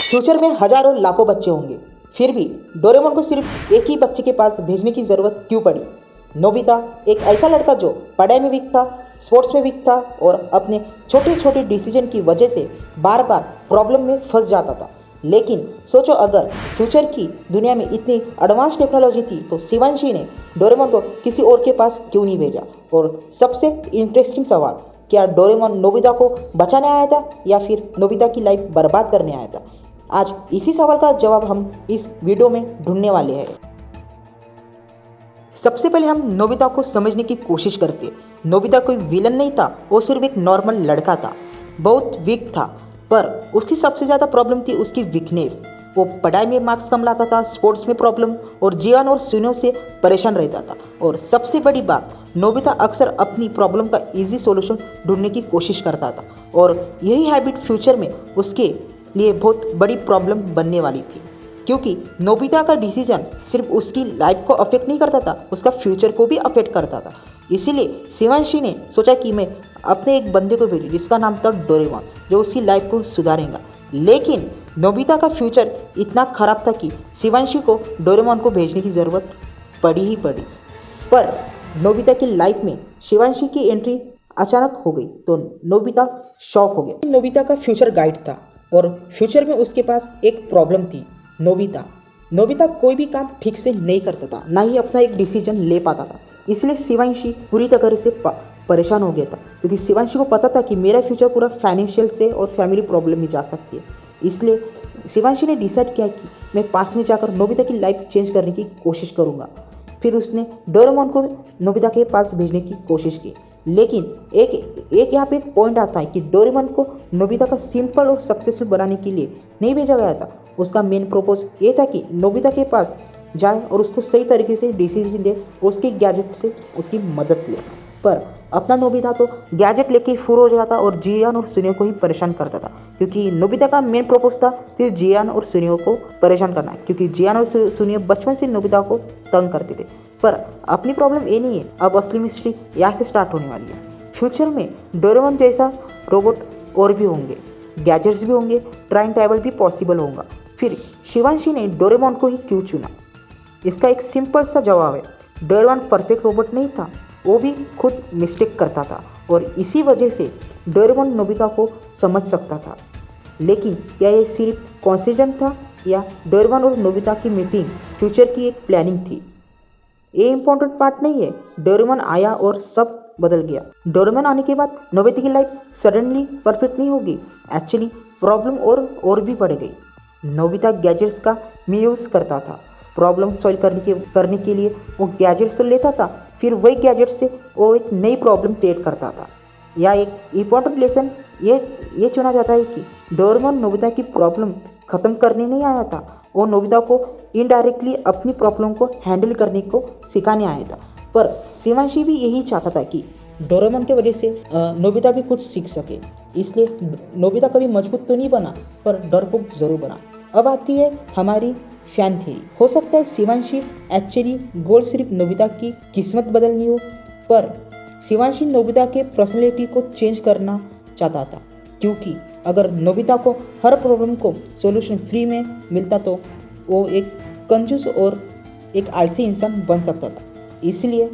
Future में हजारों लाखों बच्चे होंगे, फिर भी डोरेमोन को सिर्फ एक ही बच्चे के पास भेजने की ज़रूरत क्यों पड़ी? नोबिता एक ऐसा लड़का जो पढ़ाई में वीक था, स्पोर्ट्स में वीक था और अपने छोटे छोटे डिसीजन की वजह से बार बार प्रॉब्लम में फंस जाता था। लेकिन सोचो, अगर फ्यूचर की दुनिया में इतनी एडवांस टेक्नोलॉजी थी तो शिवांशी ने डोरेमोन को किसी और के पास क्यों नहीं भेजा? और सबसे इंटरेस्टिंग सवाल, क्या डोरेमोन नोबिता को बचाने आया था या फिर नोबिता की लाइफ बर्बाद करने आया था? आज इसी सवाल का जवाब हम इस वीडियो में ढूंढने वाले हैं। सबसे पहले हम नोबिता को समझने की कोशिश करते हैं। नोबिता कोई विलन नहीं था, वो सिर्फ एक नॉर्मल लड़का था। बहुत वीक था, पर उसकी सबसे ज़्यादा प्रॉब्लम थी उसकी वीकनेस। वो पढ़ाई में मार्क्स कम लाता था, स्पोर्ट्स में प्रॉब्लम और जियान और सुनियो से परेशान रहता था। और सबसे बड़ी बात, नोबिता अक्सर अपनी प्रॉब्लम का इजी सॉल्यूशन ढूंढने की कोशिश करता था और यही हैबिट फ्यूचर में उसके लिए बहुत बड़ी प्रॉब्लम बनने वाली थी, क्योंकि नोबिता का डिसीजन सिर्फ उसकी लाइफ को अफेक्ट नहीं करता था, उसका फ्यूचर को भी अफेक्ट करता था। इसीलिए शिवांशी ने सोचा कि मैं अपने एक बंदे को भेजूं जिसका नाम था डोरेमोन, जो उसकी लाइफ को सुधारेगा। लेकिन नोबिता का फ्यूचर इतना खराब था कि शिवांशी को डोरेमोन को भेजने की ज़रूरत पड़ी ही पड़ी। पर नोबिता की लाइफ में शिवांशी की एंट्री अचानक हो गई तो नोबिता शॉक हो गया। नोबिता का फ्यूचर गाइड था और फ्यूचर में उसके पास एक प्रॉब्लम थी, नोबिता कोई भी काम ठीक से नहीं करता था, ना ही अपना एक डिसीजन ले पाता था। इसलिए शिवांशी पूरी तरह से परेशान हो गया था, क्योंकि शिवांशी को पता था कि मेरा फ्यूचर पूरा फाइनेंशियल से और फैमिली प्रॉब्लम में जा सकती है। इसलिए शिवांशी ने डिसाइड किया कि मैं पास में जाकर नोबिता की लाइफ चेंज करने की कोशिश करूँगा। फिर उसने डोरेमोन को नोबिता के पास भेजने की कोशिश की। लेकिन एक यहाँ पे एक पॉइंट आता है कि डोरेमोन को नोबिता का सिंपल और सक्सेसफुल बनाने के लिए नहीं भेजा गया था। उसका मेन पर्पस ये था कि नोबिता के पास जाए और उसको सही तरीके से डिसीजन दे और उसके गैजेट से उसकी मदद ले। पर अपना नोबिता तो गैजेट लेके फुर हो जाता और जियान और सुनियो को ही परेशान करता था, क्योंकि नोबिता का मेन पर्पस था सिर्फ जियान और सुनियो को परेशान करना, क्योंकि जियान और सुनियो बचपन से नोबिता को तंग करते थे। पर अपनी प्रॉब्लम ये नहीं है, अब असली मिस्ट्री यहाँ से स्टार्ट होने वाली है। फ्यूचर में डोरेमोन जैसा रोबोट और भी होंगे, गैजेट्स भी होंगे, टाइम ट्रैवल भी पॉसिबल होगा। फिर शिवांशी ने डोरेमोन को ही क्यों चुना? इसका एक सिंपल सा जवाब है, डोरेमोन परफेक्ट रोबोट नहीं था, वो भी खुद मिस्टेक करता था और इसी वजह से डोरेमोन नोबिता को समझ सकता था। लेकिन क्या ये सिर्फ कोइंसिडेंस था या डोरेमोन और नोबिता की मीटिंग फ्यूचर की एक प्लानिंग थी? ये इम्पोर्टेंट पार्ट नहीं है। डोरेमोन आया और सब बदल गया। डोरेमोन आने के बाद नोबिता की लाइफ सडनली परफेक्ट नहीं होगी, एक्चुअली प्रॉब्लम और भी बढ़ गई। नोबिता गैजेट्स का मिसयूज करता था, प्रॉब्लम सॉल्व करने के लिए वो गैजेट्स तो लेता था, फिर वही गैजेट से वो एक नई प्रॉब्लम क्रिएट करता था। या एक इम्पॉर्टेंट लेसन ये चुना जाता है कि डोरेमोन नोबिता की प्रॉब्लम ख़त्म करने नहीं आया था, वो नोबिता को इनडायरेक्टली अपनी प्रॉब्लम को हैंडल करने को सिखाने आया था। पर शिवांशी भी यही चाहता था कि डोरेमोन की वजह से नोबिता भी कुछ सीख सके। इसलिए नोबिता कभी मजबूत तो नहीं बना, पर डरपोक जरूर बना। अब आती है हमारी फैन थ्योरी। हो सकता है शिवांशी एक्चुअली गोल सिर्फ नोबिता की किस्मत बदलनी हो, पर शिवांशी नोबिता के पर्सनैलिटी को चेंज करना चाहता था, क्योंकि अगर नोबिता को हर प्रॉब्लम को सॉल्यूशन फ्री में मिलता तो वो एक कंजूस और एक आलसी इंसान बन सकता था। इसलिए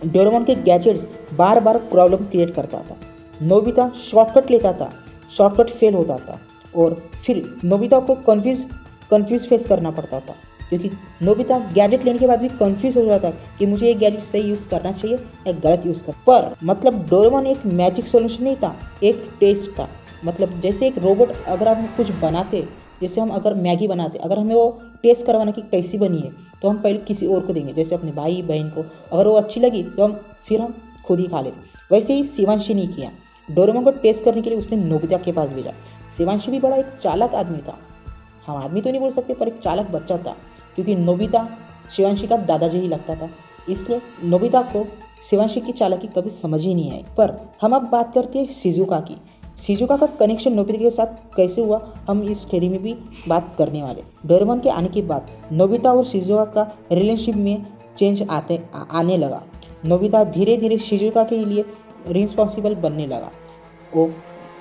डोरेमोन के गैजेट्स बार बार प्रॉब्लम क्रिएट करता था। नोबिता शॉर्टकट लेता था, शॉर्टकट फेल होता था और फिर नोबिता को कंफ्यूज फेस करना पड़ता था, क्योंकि नोबिता गैजेट लेने के बाद भी कंफ्यूज हो जाता कि मुझे ये गैजेट सही यूज़ करना चाहिए या गलत यूज़ कर। पर मतलब डोरेमोन एक मैजिक सॉल्यूशन नहीं था, एक टेस्ट था। मतलब जैसे एक रोबोट, अगर हम कुछ बनाते, जैसे हम अगर मैगी बनाते, अगर हमें वो टेस्ट करवाना कि कैसी बनी है तो हम पहले किसी और को देंगे, जैसे अपने भाई बहन को। अगर वो अच्छी लगी तो हम खुद ही खा लेते। वैसे ही शिवांशी ने किया, डोरेमोन को टेस्ट करने के लिए उसने नोबिता के पास भेजा। शिवांशी भी बड़ा एक चालाक आदमी था, हम आदमी तो नहीं बोल सकते, पर एक चालाक बच्चा था, क्योंकि नोबिता शिवांशी का दादाजी ही लगता था। इसलिए नोबिता को शिवांशी की चालाकी कभी समझ ही नहीं आई। पर हम अब बात करते हैं शिजुका की। शिजुका का कनेक्शन नोबिता के साथ कैसे हुआ, हम इस थ्योरी में भी बात करने वाले। डोरेमोन के आने के बाद नोबिता और शिजुका का रिलेशनशिप में चेंज आने लगा। नोबिता धीरे धीरे शिजुका के लिए रिस्पॉन्सिबल बनने लगा। वो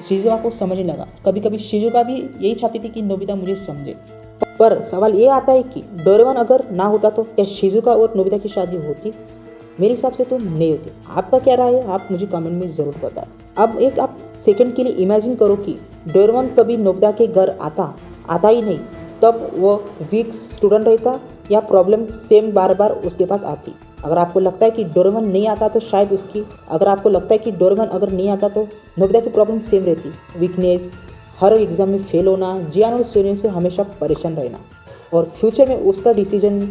शिजुका को समझने लगा। कभी कभी शिजुका भी यही चाहती थी कि नोबिता मुझे समझे। पर सवाल ये आता है कि डोरेमोन अगर ना होता तो क्या शिजुका और नोबिता की शादी होती? मेरे हिसाब से तो नहीं होती। आपका क्या राय है, आप मुझे कमेंट में ज़रूर बताएं। अब एक आप सेकंड के लिए इमेजिन करो कि डोरेमोन कभी नोबिता के घर आता ही नहीं, तब वो वीक स्टूडेंट रहता या प्रॉब्लम सेम बार बार उसके पास आती। अगर आपको लगता है कि डोरेमोन नहीं आता तो शायद उसकी अगर आपको लगता है कि डोरेमोन अगर नहीं आता तो नोबिता की प्रॉब्लम सेम रहती, वीकनेस, हर एग्ज़ाम में फेल होना, जियान और सोनियो से हमेशा परेशान रहना, और फ्यूचर में उसका डिसीजन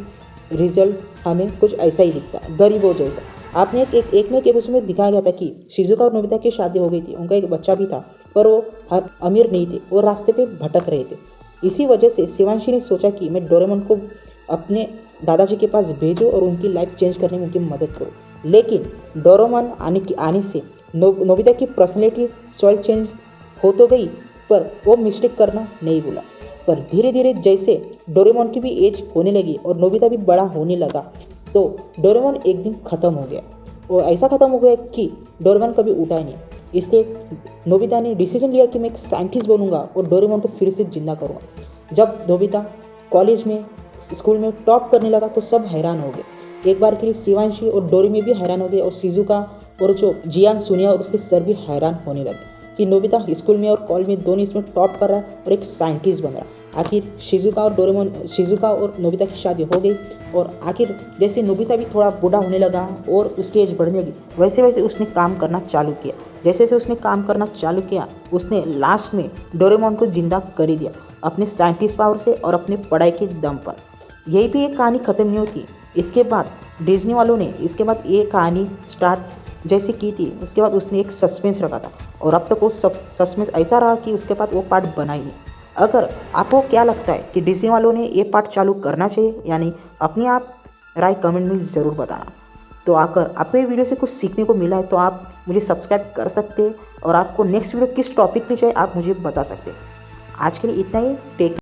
रिजल्ट हमें कुछ ऐसा ही दिखता है, गरीबों जैसा। आपने एक में एपिसोड में दिखाया गया था कि शिजुका और नोबिता की शादी हो गई थी, उनका एक बच्चा भी था, पर वो अमीर नहीं थे, वो रास्ते पे भटक रहे थे। इसी वजह से शिवांशी ने सोचा कि मैं डोरेमोन को अपने दादाजी के पास भेजूं और उनकी लाइफ चेंज करने में उनकी मदद करूं। लेकिन डोरेमोन आने से नोबिता की पर्सनैलिटी सॉइल चेंज हो तो गई, पर वो मिस्टेक करना नहीं भूला। पर धीरे धीरे जैसे डोरेमोन की भी एज होने लगी और नोबिता भी बड़ा होने लगा, तो डोरेमोन एक दिन ख़त्म हो गया, और ऐसा ख़त्म हो गया कि डोरेमोन कभी उठा ही नहीं। इसलिए नोबिता ने डिसीजन लिया कि मैं एक साइंटिस्ट बनूंगा और डोरेमोन को फिर से जिंदा करूँगा। जब नोबिता कॉलेज में स्कूल में टॉप करने लगा तो सब हैरान हो गए। एक बार के लिए शिवांशी और डोरेमी भी हैरान हो गए, और शिजुका और जो जियान, सुनिया और उसके सर भी हैरान होने लगे कि नोबिता स्कूल में और कॉलेज में दोनों इसमें टॉप कर रहा है और एक साइंटिस्ट बन रहा है। आखिर शिजुका और नोबिता की शादी हो गई, और आखिर जैसे नोबिता भी थोड़ा बूढ़ा होने लगा और उसकी एज बढ़ने लगी, वैसे वैसे उसने काम करना चालू किया। जैसे जैसे उसने काम करना चालू किया, उसने लास्ट में डोरेमोन को जिंदा कर ही दिया, अपने साइंटिस्ट पावर से और अपने पढ़ाई के दम पर। यही भी एक कहानी ख़त्म नहीं होती। इसके बाद डिज्नी वालों ने इसके बाद ये कहानी स्टार्ट जैसे की थी, उसके बाद उसने एक सस्पेंस रखा था, और अब तक वो सब सस्पेंस ऐसा रहा कि उसके बाद वो पार्ट बना ही नहीं। अगर आपको क्या लगता है कि डिज्नी वालों ने ये पार्ट चालू करना चाहिए या नहीं, अपनी आप राय कमेंट में ज़रूर बताना। तो आकर आपको ये वीडियो से कुछ सीखने को मिला है तो आप मुझे सब्सक्राइब कर सकते हैं, और आपको नेक्स्ट वीडियो किस टॉपिक पे चाहिए आप मुझे बता सकते हैं। आज के लिए इतना ही। टेक